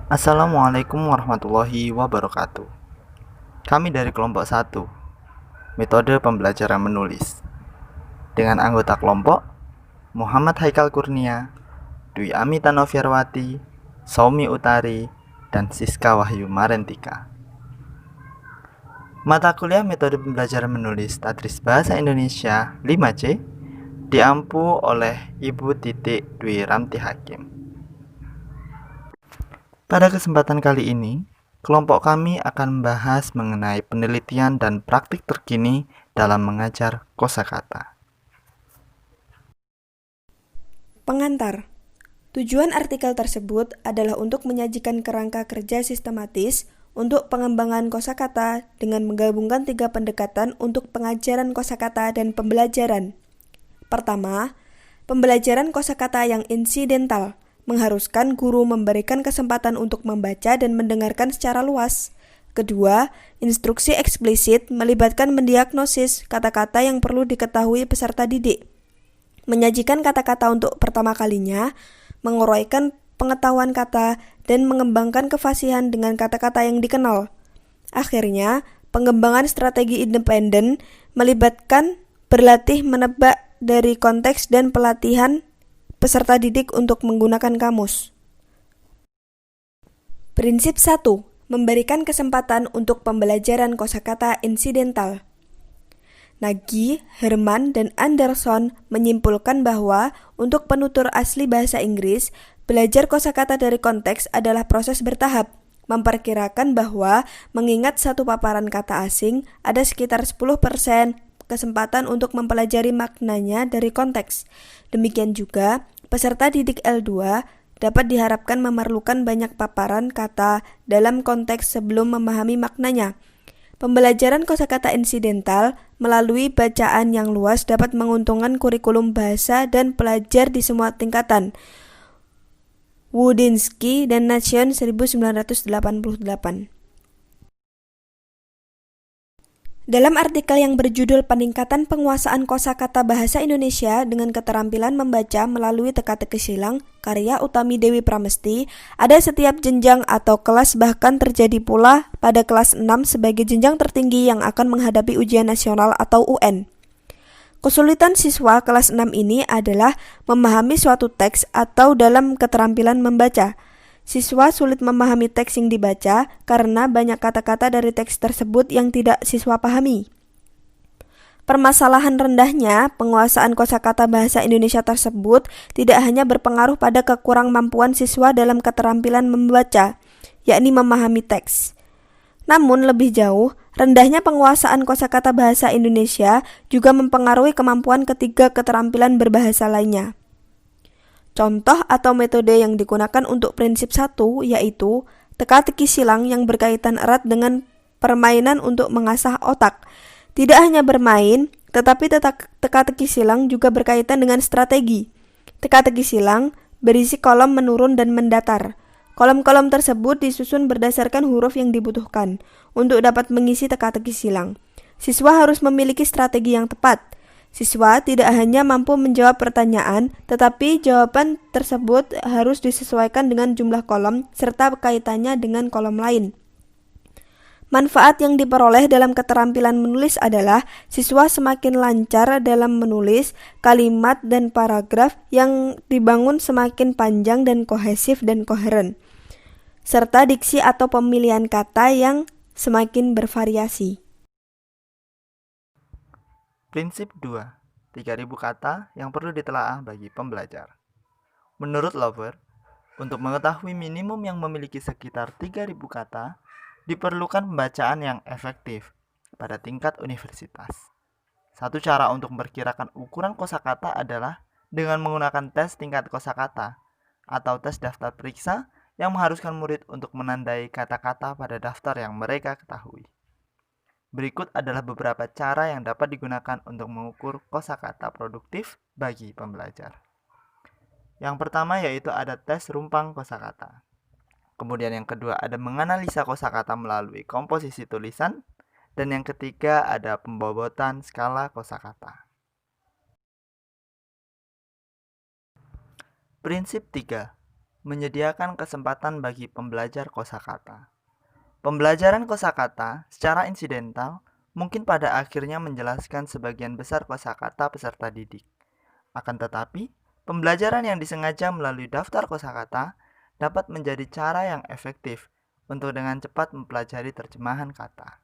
Assalamualaikum warahmatullahi wabarakatuh. Kami dari kelompok 1, metode pembelajaran menulis. Dengan anggota kelompok Muhammad Haikal Kurnia, Dwi Amita Noviarwati, Saumi Utari, dan Siska Wahyu Marentika. Mata kuliah metode pembelajaran menulis Tadris Bahasa Indonesia 5C diampu oleh Ibu Titik Dwi Ramti Hakim. Pada kesempatan kali ini, kelompok kami akan membahas mengenai penelitian dan praktik terkini dalam mengajar kosakata. Pengantar. Tujuan artikel tersebut adalah untuk menyajikan kerangka kerja sistematis untuk pengembangan kosakata dengan menggabungkan 3 pendekatan untuk pengajaran kosakata dan pembelajaran. Pertama, pembelajaran kosakata yang insidental mengharuskan guru memberikan kesempatan untuk membaca dan mendengarkan secara luas. Kedua, instruksi eksplisit melibatkan mendiagnosis kata-kata yang perlu diketahui peserta didik. Menyajikan kata-kata untuk pertama kalinya, menguraikan pengetahuan kata, dan mengembangkan kefasihan dengan kata-kata yang dikenal. Akhirnya, pengembangan strategi independen melibatkan berlatih menebak dari konteks dan pelatihan peserta didik untuk menggunakan kamus. Prinsip 1. Memberikan kesempatan untuk pembelajaran kosakata insidental. Nagy, Herman, dan Anderson menyimpulkan bahwa untuk penutur asli bahasa Inggris, belajar kosakata dari konteks adalah proses bertahap, memperkirakan bahwa mengingat satu paparan kata asing, ada sekitar 10% kesempatan untuk mempelajari maknanya dari konteks. Demikian juga, peserta didik L2 dapat diharapkan memerlukan banyak paparan kata dalam konteks sebelum memahami maknanya. Pembelajaran kosakata insidental melalui bacaan yang luas dapat menguntungkan kurikulum bahasa dan pelajar di semua tingkatan. Woodinski dan Nation 1988. Dalam artikel yang berjudul Peningkatan Penguasaan Kosakata Bahasa Indonesia dengan Keterampilan Membaca Melalui Teka-teki Silang, karya Utami Dewi Pramesti, ada setiap jenjang atau kelas, bahkan terjadi pula pada kelas 6 sebagai jenjang tertinggi yang akan menghadapi ujian nasional atau UN. Kesulitan siswa kelas 6 ini adalah memahami suatu teks atau dalam keterampilan membaca. Siswa sulit memahami teks yang dibaca karena banyak kata-kata dari teks tersebut yang tidak siswa pahami. Permasalahan rendahnya penguasaan kosakata bahasa Indonesia tersebut tidak hanya berpengaruh pada kekurangmampuan siswa dalam keterampilan membaca, yakni memahami teks. Namun lebih jauh, rendahnya penguasaan kosakata bahasa Indonesia juga mempengaruhi kemampuan ketiga keterampilan berbahasa lainnya. Contoh atau metode yang digunakan untuk prinsip 1 yaitu teka-teki silang yang berkaitan erat dengan permainan untuk mengasah otak. Tidak hanya bermain, tetapi teka-teki silang juga berkaitan dengan strategi. Teka-teki silang berisi kolom menurun dan mendatar. Kolom-kolom tersebut disusun berdasarkan huruf yang dibutuhkan untuk dapat mengisi teka-teki silang. Siswa harus memiliki strategi yang tepat. Siswa tidak hanya mampu menjawab pertanyaan, tetapi jawaban tersebut harus disesuaikan dengan jumlah kolom serta kaitannya dengan kolom lain. Manfaat yang diperoleh dalam keterampilan menulis adalah siswa semakin lancar dalam menulis, kalimat dan paragraf yang dibangun semakin panjang dan kohesif dan koheren, serta diksi atau pemilihan kata yang semakin bervariasi. Prinsip 2, 3.000 kata yang perlu ditelaah bagi pembelajar. Menurut Lover, untuk mengetahui minimum yang memiliki sekitar 3.000 kata, diperlukan pembacaan yang efektif pada tingkat universitas. Satu cara untuk memperkirakan ukuran kosakata adalah dengan menggunakan tes tingkat kosakata atau tes daftar periksa yang mengharuskan murid untuk menandai kata-kata pada daftar yang mereka ketahui. Berikut adalah beberapa cara yang dapat digunakan untuk mengukur kosakata produktif bagi pembelajar. Yang pertama yaitu ada tes rumpang kosakata. Kemudian yang kedua ada menganalisa kosakata melalui komposisi tulisan. Dan yang ketiga ada pembobotan skala kosakata. Prinsip 3. menyediakan kesempatan bagi pembelajar kosakata. Pembelajaran kosakata secara insidental mungkin pada akhirnya menjelaskan sebagian besar kosakata peserta didik. Akan tetapi, pembelajaran yang disengaja melalui daftar kosakata dapat menjadi cara yang efektif untuk dengan cepat mempelajari terjemahan kata.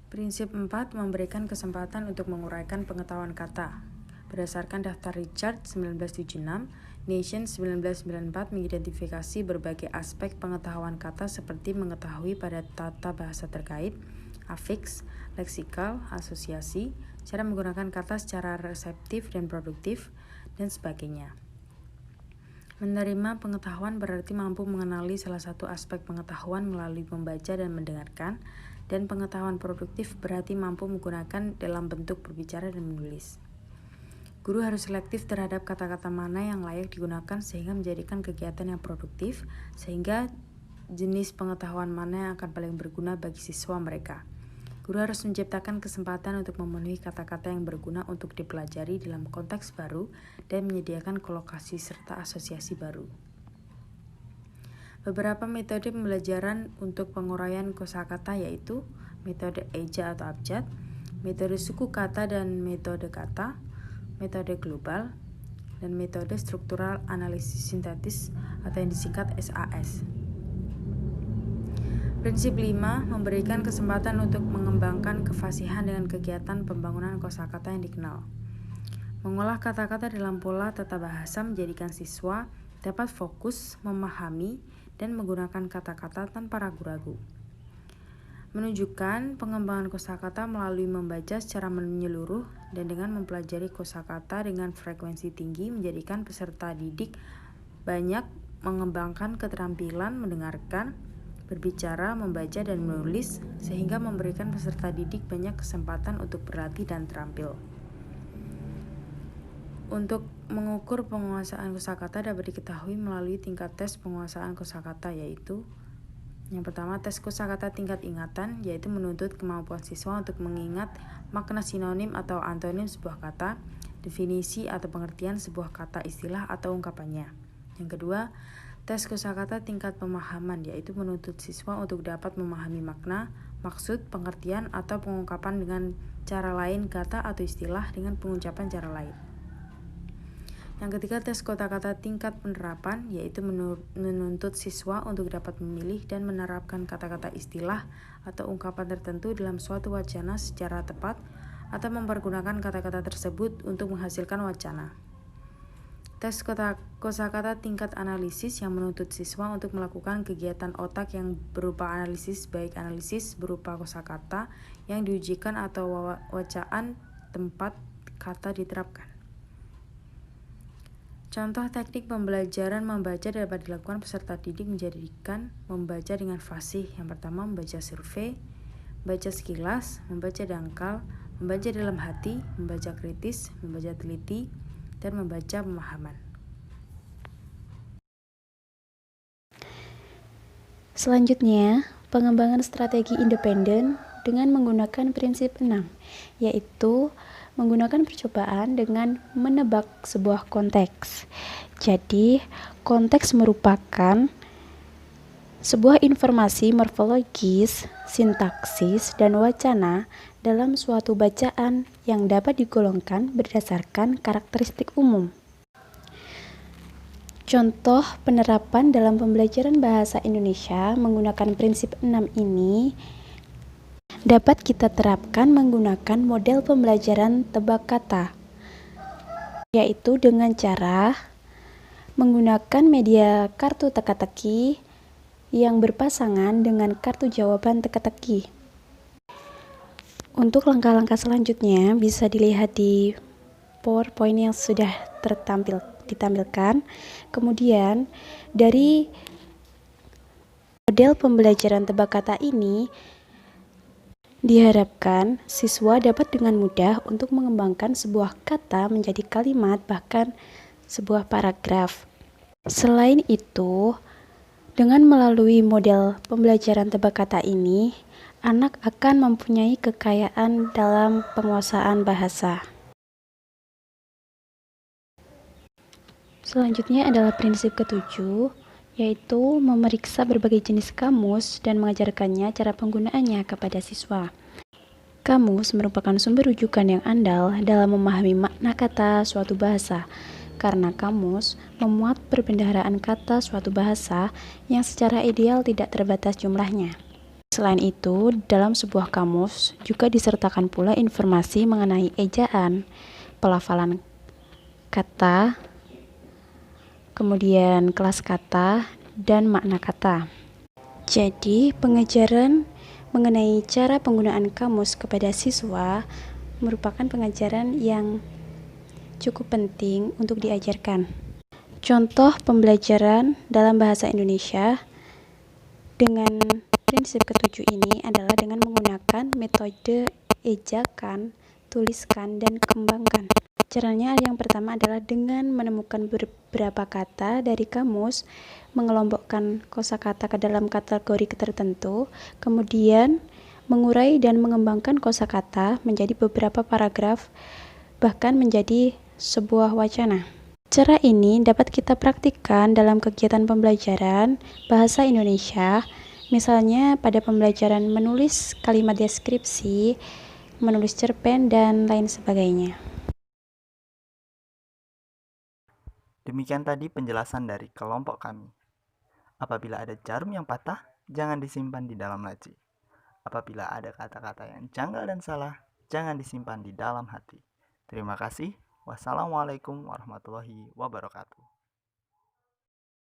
Prinsip 4 memberikan kesempatan untuk menguraikan pengetahuan kata. Berdasarkan daftar Richard 1976, Nation 1994 mengidentifikasi berbagai aspek pengetahuan kata seperti mengetahui pada tata bahasa terkait, afiks, leksikal, asosiasi, cara menggunakan kata secara reseptif dan produktif, dan sebagainya. Menerima pengetahuan berarti mampu mengenali salah satu aspek pengetahuan melalui membaca dan mendengarkan, dan pengetahuan produktif berarti mampu menggunakan dalam bentuk berbicara dan menulis. Guru harus selektif terhadap kata-kata mana yang layak digunakan sehingga menjadikan kegiatan yang produktif, sehingga jenis pengetahuan mana yang akan paling berguna bagi siswa mereka. Guru harus menciptakan kesempatan untuk memenuhi kata-kata yang berguna untuk dipelajari dalam konteks baru dan menyediakan kolokasi serta asosiasi baru. Beberapa metode pembelajaran untuk penguraian kosakata yaitu metode eja atau abjad, metode suku kata dan metode kata, metode global, dan metode struktural analisis sintetis atau yang disingkat SAS. Prinsip 5 memberikan kesempatan untuk mengembangkan kefasihan dengan kegiatan pembangunan kosakata yang dikenal. Mengolah kata-kata dalam pola tata bahasa menjadikan siswa dapat fokus, memahami, dan menggunakan kata-kata tanpa ragu-ragu. Menunjukkan pengembangan kosakata melalui membaca secara menyeluruh dan dengan mempelajari kosakata dengan frekuensi tinggi menjadikan peserta didik banyak mengembangkan keterampilan mendengarkan, berbicara, membaca, dan menulis sehingga memberikan peserta didik banyak kesempatan untuk berlatih dan terampil. Untuk mengukur penguasaan kosakata dapat diketahui melalui tingkat tes penguasaan kosakata yaitu yang pertama, tes kosakata tingkat ingatan, yaitu menuntut kemampuan siswa untuk mengingat makna sinonim atau antonim sebuah kata, definisi atau pengertian sebuah kata istilah atau ungkapannya. Yang kedua, tes kosakata tingkat pemahaman, yaitu menuntut siswa untuk dapat memahami makna, maksud, pengertian, atau pengungkapan dengan cara lain kata atau istilah dengan pengucapan cara lain. Yang ketiga, tes kosakata tingkat penerapan, yaitu menuntut siswa untuk dapat memilih dan menerapkan kata-kata istilah atau ungkapan tertentu dalam suatu wacana secara tepat atau mempergunakan kata-kata tersebut untuk menghasilkan wacana. Tes kosakata tingkat analisis yang menuntut siswa untuk melakukan kegiatan otak yang berupa analisis, baik analisis berupa kosakata yang diujikan atau wacaan tempat kata diterapkan. Contoh teknik pembelajaran membaca dapat dilakukan peserta didik menjadikan membaca dengan fasih. Yang pertama, membaca survei, membaca sekilas, membaca dangkal, membaca dalam hati, membaca kritis, membaca teliti, dan membaca pemahaman. Selanjutnya, pengembangan strategi independen dengan menggunakan prinsip 6, yaitu menggunakan percobaan dengan menebak sebuah konteks. Jadi, konteks merupakan sebuah informasi morfologis, sintaksis, dan wacana dalam suatu bacaan yang dapat digolongkan berdasarkan karakteristik umum. Contoh penerapan dalam pembelajaran bahasa Indonesia menggunakan prinsip 6 ini dapat kita terapkan menggunakan model pembelajaran tebak kata, yaitu dengan cara menggunakan media kartu teka-teki yang berpasangan dengan kartu jawaban teka-teki. Untuk langkah-langkah selanjutnya bisa dilihat di PowerPoint yang sudah ditampilkan. Kemudian dari model pembelajaran tebak kata ini diharapkan siswa dapat dengan mudah untuk mengembangkan sebuah kata menjadi kalimat, bahkan sebuah paragraf. Selain itu, dengan melalui model pembelajaran tebak kata ini, anak akan mempunyai kekayaan dalam penguasaan bahasa. Selanjutnya adalah prinsip ketujuh, yaitu memeriksa berbagai jenis kamus dan mengajarkannya cara penggunaannya kepada siswa. Kamus merupakan sumber rujukan yang andal dalam memahami makna kata suatu bahasa, karena kamus memuat perbendaharaan kata suatu bahasa yang secara ideal tidak terbatas jumlahnya. Selain itu, dalam sebuah kamus juga disertakan pula informasi mengenai ejaan, pelafalan kata, kemudian kelas kata, dan makna kata. Jadi, pengajaran mengenai cara penggunaan kamus kepada siswa merupakan pengajaran yang cukup penting untuk diajarkan. Contoh pembelajaran dalam bahasa Indonesia dengan prinsip ketujuh ini adalah dengan menggunakan metode ejakan, tuliskan, dan kembangkan. Caranya yang pertama adalah dengan menemukan beberapa kata dari kamus, mengelompokkan kosakata ke dalam kategori tertentu, kemudian mengurai dan mengembangkan kosakata menjadi beberapa paragraf, bahkan menjadi sebuah wacana. Cara ini dapat kita praktikkan dalam kegiatan pembelajaran bahasa Indonesia, misalnya pada pembelajaran menulis kalimat deskripsi, menulis cerpen, dan lain sebagainya. Demikian tadi penjelasan dari kelompok kami. Apabila ada jarum yang patah, jangan disimpan di dalam laci. Apabila ada kata-kata yang janggal dan salah, jangan disimpan di dalam hati. Terima kasih. Wassalamualaikum warahmatullahi wabarakatuh.